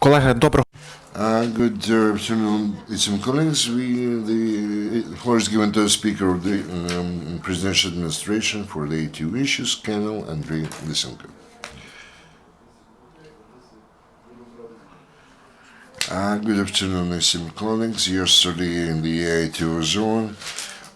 Колеги, доброго. Good afternoon, esteemed colleagues. The floor is given to the Speaker of the Presidential Administration for the two issues, Colonel Andriy Lysenko. Good afternoon, esteemed colleagues. Yesterday in the A2 zone,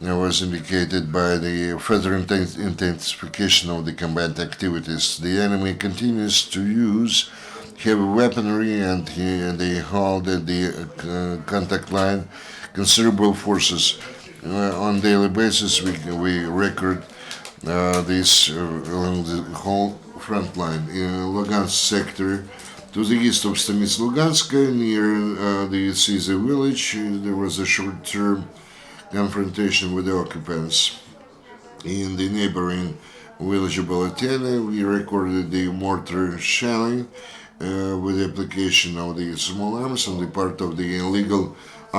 it was indicated by the further intensification of the combat activities. The enemy continues to use heavy weaponry and they hold at the contact line considerable forces. On daily basis, we record this along the whole front line. In Lugansk sector, to the east of Stanitsa Luganska, near the Siza village, there was a short-term confrontation with the occupants. In the neighboring village of Balatena, we recorded the mortar shelling with the application of the small arms on the part of the illegal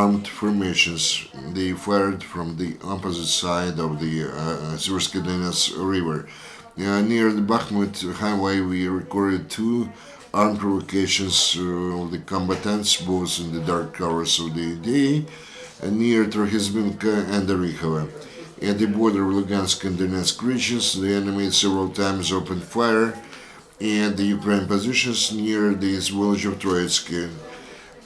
armed formations. They fired from the opposite side of the Siversky Donets River. Near the Bakhmut highway, we recorded two armed provocations of the combatants, both in the dark hours of the day, near Trohizminka and Orikhovo. At the border of Lugansk and Donetsk regions, the enemy several times opened fire at the Ukraine positions near this village of Troitsky.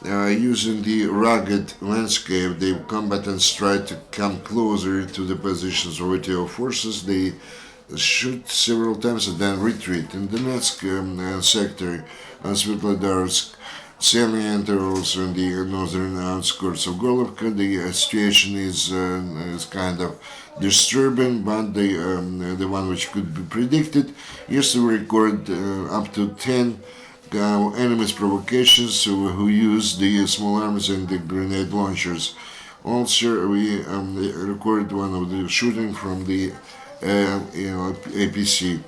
Using the rugged landscape, the combatants tried to come closer to the positions of ATO forces. They shoot several times and then retreat. In the Donetsk sector, Svetlodarsk, Semyonov, also in the northern outskirts of Golovka, the situation is kind of disturbing, but the one which could be predicted. Yesterday we recorded up to 10 enemy's provocations who used the small arms and the grenade launchers. Also, we recorded one of the shooting from the APC.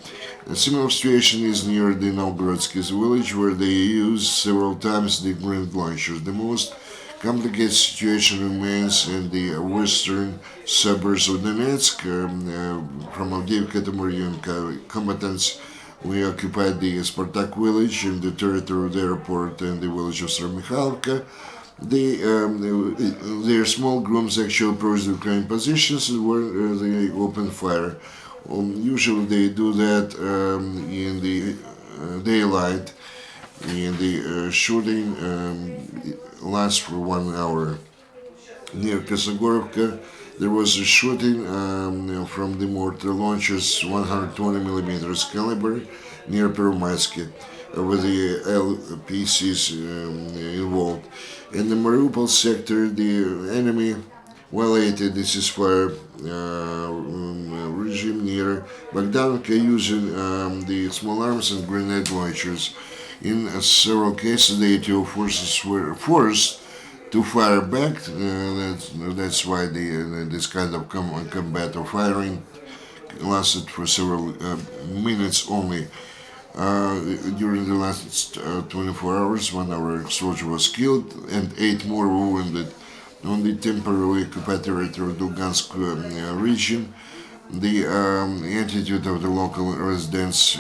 A similar situation is near the Novgorodsky village, where they used several times the grenade launchers. The most complicated situation remains in the western suburbs of Donetsk. From Avdiivka to Mariinka, combatants we occupied the Spartak village in the territory of the airport and the village of Staromikhailka. Their small groups actually approached the Ukrainian positions where they opened fire. Usually they do that in the daylight, and the shooting lasts for 1 hour. Near Kasagorovka, there was a shooting from the mortar launchers 120 millimeters caliber near Pervomaisky, with the LPCs involved. In the Mariupol sector, the enemy violated the ceasefire regime near Bogdanovka using the small arms and grenade launchers. In several cases, the ATO forces were forced to fire back. That's why this kind of combat or firing lasted for several minutes only. During the last 24 hours, one of our soldier was killed and 8 more were wounded. On the temporarily occupied territory of Lugansk region, the attitude of the local residents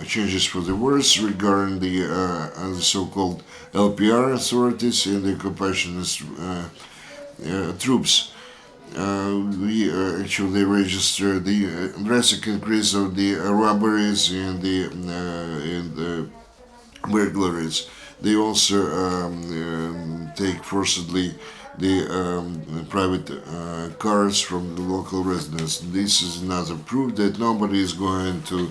changes for the worse regarding the so-called LPR authorities and the occupationist troops. We actually registered the drastic increase of the robberies and the burglaries. They also take forcibly the private cars from the local residents. This is another proof that nobody is going to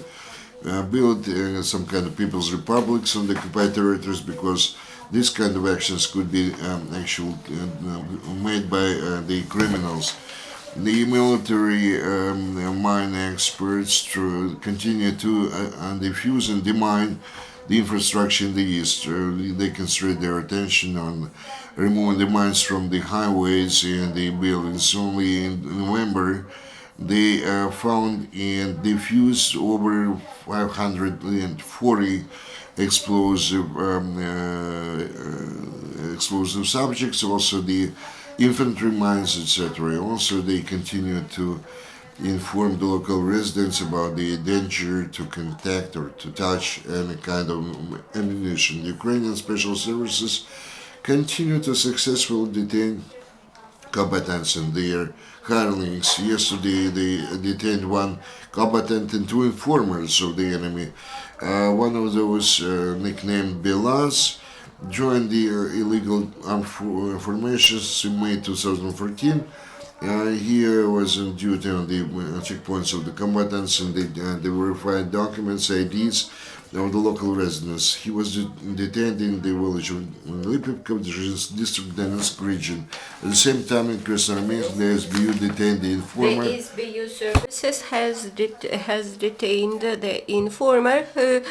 build some kind of people's republics on the occupied territories, because this kind of actions could be actually made by the criminals. The military mine experts continue to defuse and demine the infrastructure in the east. They concentrate their attention on removing the mines from the highways and the buildings. Only in November, they found and defused over 540 explosive subjects, also the infantry mines, etc. Also, they continue to informed the local residents about the danger to contact or to touch any kind of ammunition. Ukrainian special services continue to successfully detain combatants in their hirelings. Yesterday, they detained one combatant and two informers of the enemy. One of those, nicknamed Belaz, joined the illegal armed formations in May 2014. He was on duty on the checkpoints of the combatants and they verified documents, IDs of the local residents. He was detained in the village of Lipivka, district Donetsk region. At the same time, in Krasnoarmeysk, the SBU detained the informer. The SBU services has detained the informer who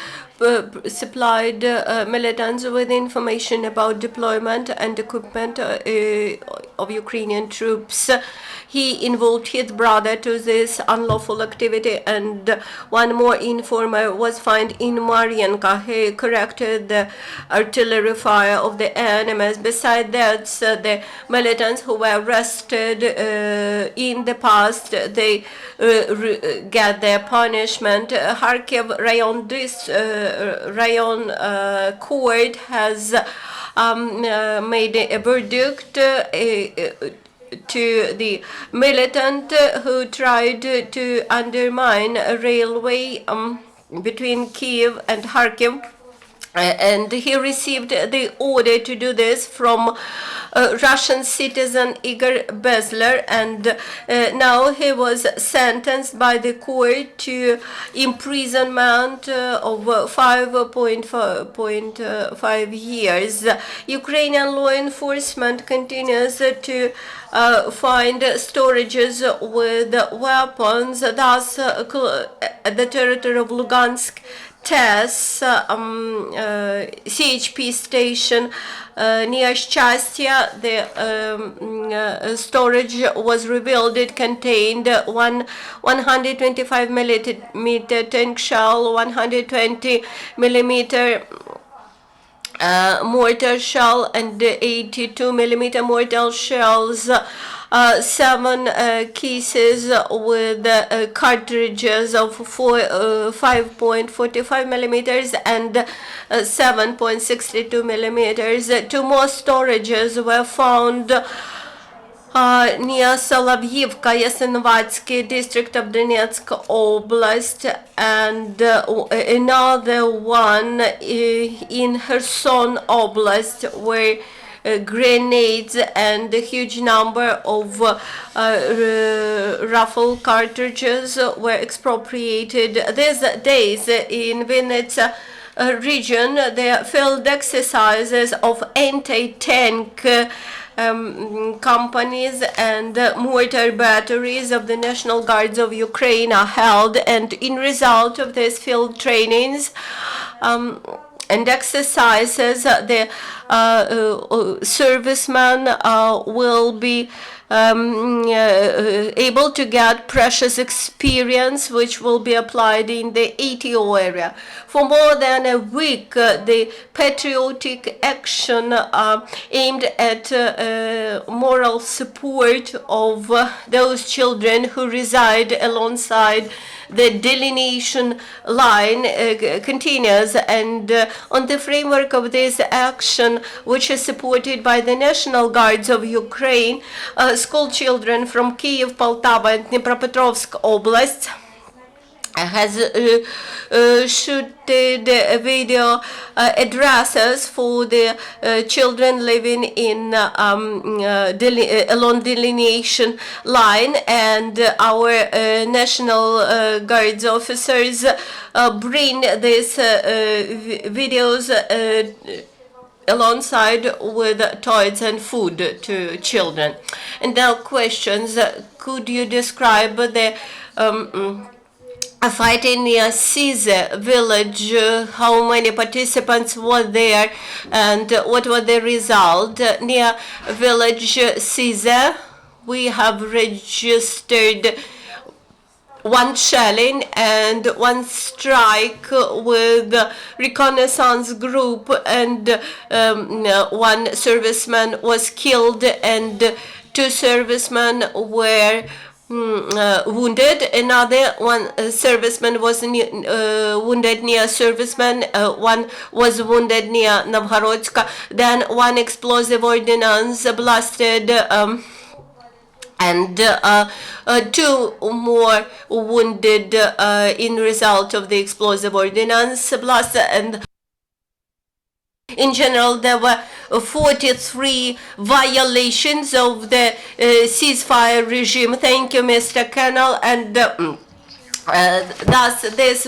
supplied militants with information about deployment and equipment of Ukrainian troops. He involved his brother to this unlawful activity, and one more informer was found in Marienka. He corrected the artillery fire of the enemies. Besides that, the militants who were arrested in the past, they get their punishment. Kharkiv Rayon court has made a verdict to the militant who tried to undermine a railway between Kiev and Kharkiv. And he received the order to do this from Russian citizen Igor Bezler, and now he was sentenced by the court to imprisonment of 5.5 years. Ukrainian law enforcement continues to find storages with weapons, thus at the territory of Lugansk. TESS CHP station near Shchastia, the storage was revealed. It contained 125 millimeter tank shell, 120 millimeter mortar shell, and 82 millimeter mortar shells. 7 cases with cartridges of 5.45 millimeters and 7.62 millimeters. 2 more storages were found near Solovyivka, Yasynovatsky district of Donetsk Oblast, and another one in Kherson Oblast, where grenades and a huge number of rifle cartridges were expropriated. These days in Vinnytsia region, there are field exercises of anti-tank companies and mortar batteries of the National Guards of Ukraine are held, and in result of these field trainings and exercises, the servicemen will be able to get precious experience, which will be applied in the ATO area. For more than a week, the patriotic action aimed at moral support of those children who reside alongside the delineation line continues, and on the framework of this action, which is supported by the National Guards of Ukraine, school children from Kiev, Poltava, and Dnipropetrovsk Oblast has shooted video addresses for the children living in along delineation line, and our National Guards officers bring these videos alongside with toys and food to children. And now questions: could you describe the a fighting near Size village? How many participants were there, and what was the result? Near village Size, we have registered 1 shelling and 1 strike with reconnaissance group, and 1 serviceman was killed, and 2 servicemen were wounded. Another one serviceman was wounded near serviceman. One was wounded near Novhorodsk. Then one explosive ordnance blasted. And two more wounded in result of the explosive ordnance blast. And in general, there were 43 violations of the ceasefire regime. Thank you, Mr. Colonel. And thus this